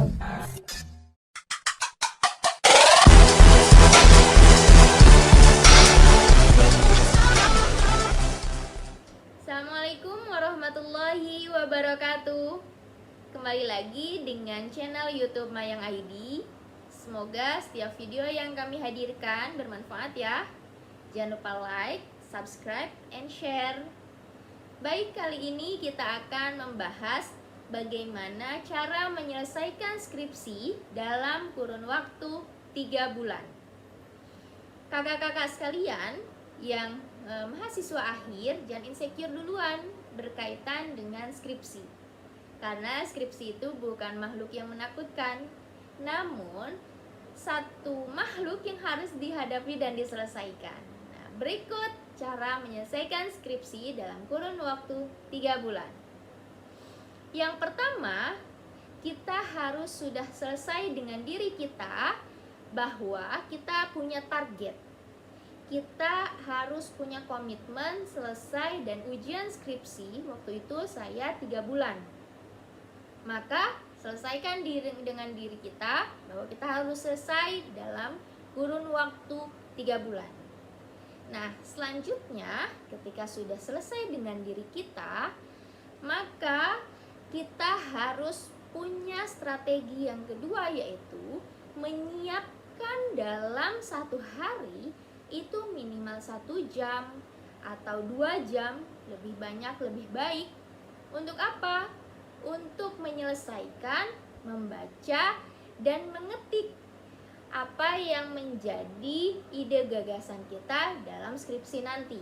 Assalamualaikum warahmatullahi wabarakatuh. Kembali lagi dengan channel YouTube Mayang ID. Semoga setiap video yang kami hadirkan bermanfaat ya. Jangan lupa like, subscribe, and share. Baik, kali ini kita akan membahas bagaimana cara menyelesaikan skripsi dalam kurun waktu 3 bulan. Kakak-kakak sekalian yang mahasiswa akhir, jangan insecure duluan berkaitan dengan skripsi. Karena skripsi itu bukan makhluk yang menakutkan, namun satu makhluk yang harus dihadapi dan diselesaikan. Nah, berikut cara menyelesaikan skripsi dalam kurun waktu 3 bulan. Yang pertama, kita harus sudah selesai dengan diri kita bahwa kita punya target. Kita harus punya komitmen selesai dan ujian skripsi waktu itu saya 3 bulan. Maka selesaikan dengan diri kita bahwa kita harus selesai dalam kurun waktu 3 bulan. Nah, selanjutnya ketika sudah selesai dengan diri kita, maka kita harus punya strategi yang kedua, yaitu menyiapkan dalam 1 hari itu minimal 1 jam atau 2 jam, lebih banyak lebih baik. Untuk apa? Untuk menyelesaikan, membaca, dan mengetik apa yang menjadi ide gagasan kita dalam skripsi nanti.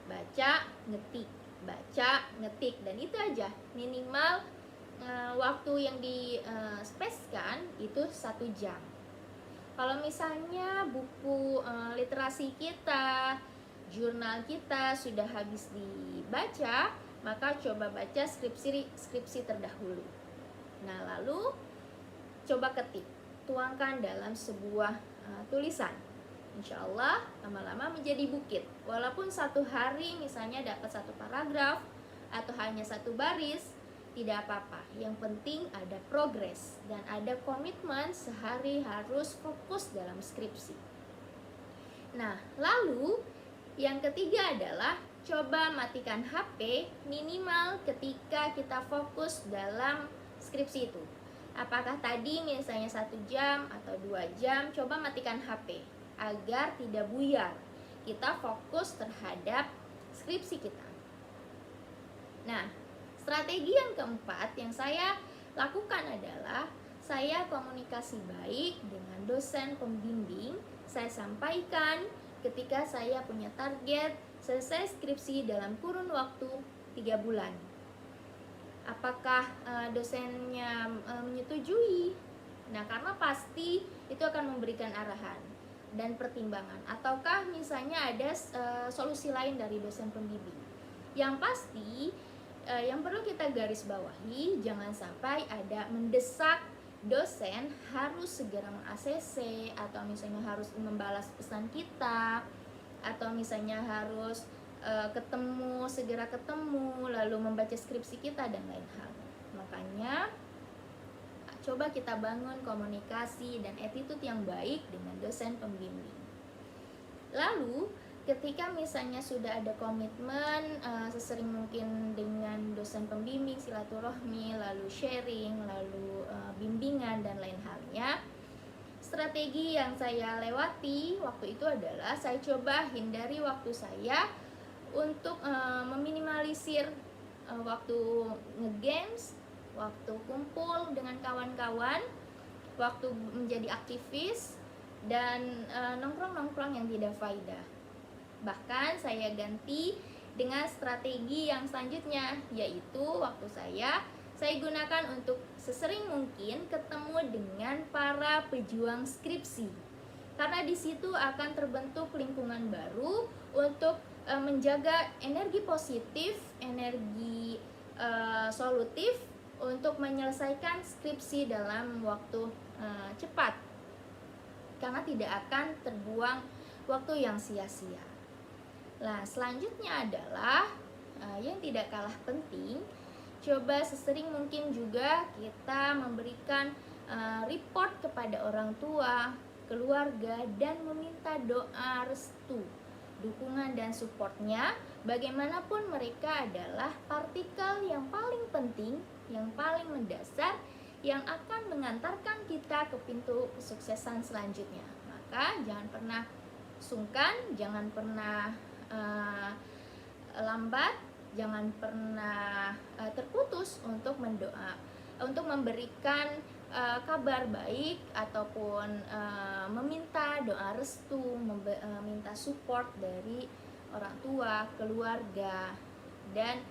Baca, ngetik, baca, ngetik, dan itu aja. Minimal waktu yang di-spesikan itu 1 jam. Kalau misalnya buku literasi kita, jurnal kita sudah habis dibaca, maka coba baca skripsi terdahulu. Nah, lalu coba ketik, tuangkan dalam sebuah tulisan. Insya Allah lama-lama menjadi bukit. Walaupun 1 hari misalnya dapat 1 paragraf atau hanya 1 baris, tidak apa-apa. Yang penting ada progres dan ada komitmen sehari harus fokus dalam skripsi. Nah, lalu yang ketiga adalah coba matikan HP minimal ketika kita fokus dalam skripsi itu. Apakah tadi misalnya 1 jam atau 2 jam, coba matikan HP agar tidak buyar. Kita fokus terhadap skripsi kita. Nah, strategi yang keempat yang saya lakukan adalah saya komunikasi baik dengan dosen pembimbing. Saya sampaikan ketika saya punya target selesai skripsi dalam kurun waktu 3 bulan. Apakah dosennya menyetujui? Nah, karena pasti itu akan memberikan arahan dan pertimbangan. Ataukah misalnya ada solusi lain dari dosen pembimbing? Yang pasti yang perlu kita garis bawahi, jangan sampai ada mendesak dosen harus segera meng-ACC, atau misalnya harus membalas pesan kita, atau misalnya harus segera ketemu, lalu membaca skripsi kita dan lain hal. Makanya coba kita bangun komunikasi dan attitude yang baik dengan dosen pembimbing. Lalu ketika misalnya sudah ada komitmen sesering mungkin dengan dosen pembimbing, silaturahmi, lalu sharing, lalu bimbingan dan lain halnya, strategi yang saya lewati waktu itu adalah saya coba hindari waktu saya untuk meminimalisir waktu nge-games, waktu kumpul dengan kawan-kawan, waktu menjadi aktivis, dan nongkrong-nongkrong yang tidak faedah. Bahkan saya ganti dengan strategi yang selanjutnya, yaitu waktu saya gunakan untuk sesering mungkin ketemu dengan para pejuang skripsi. Karena di situ akan terbentuk lingkungan baru untuk menjaga energi positif, energi solutif untuk menyelesaikan skripsi dalam waktu cepat. Karena tidak akan terbuang waktu yang sia-sia. Nah, selanjutnya adalah yang tidak kalah penting, coba sesering mungkin juga kita memberikan report kepada orang tua, keluarga, dan meminta doa restu, dukungan dan supportnya. Bagaimanapun mereka adalah partikel yang paling penting, yang paling mendasar, yang akan mengantarkan kita ke pintu kesuksesan selanjutnya. Maka jangan pernah sungkan, jangan pernah lambat, jangan pernah terputus untuk memberikan kabar baik ataupun meminta doa restu, meminta support dari orang tua, keluarga, dan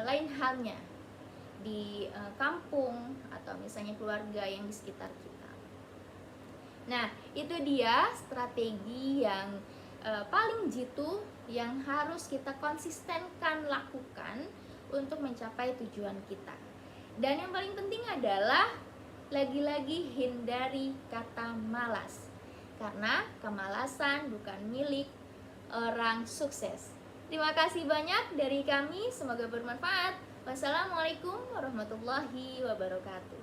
lain halnya di kampung atau misalnya keluarga yang di sekitar kita. Nah, itu dia strategi yang paling jitu yang harus kita konsistenkan lakukan untuk mencapai tujuan kita. Dan yang paling penting adalah lagi-lagi hindari kata malas, karena kemalasan bukan milik orang sukses. Terima kasih banyak dari kami, semoga bermanfaat. Wassalamualaikum warahmatullahi wabarakatuh.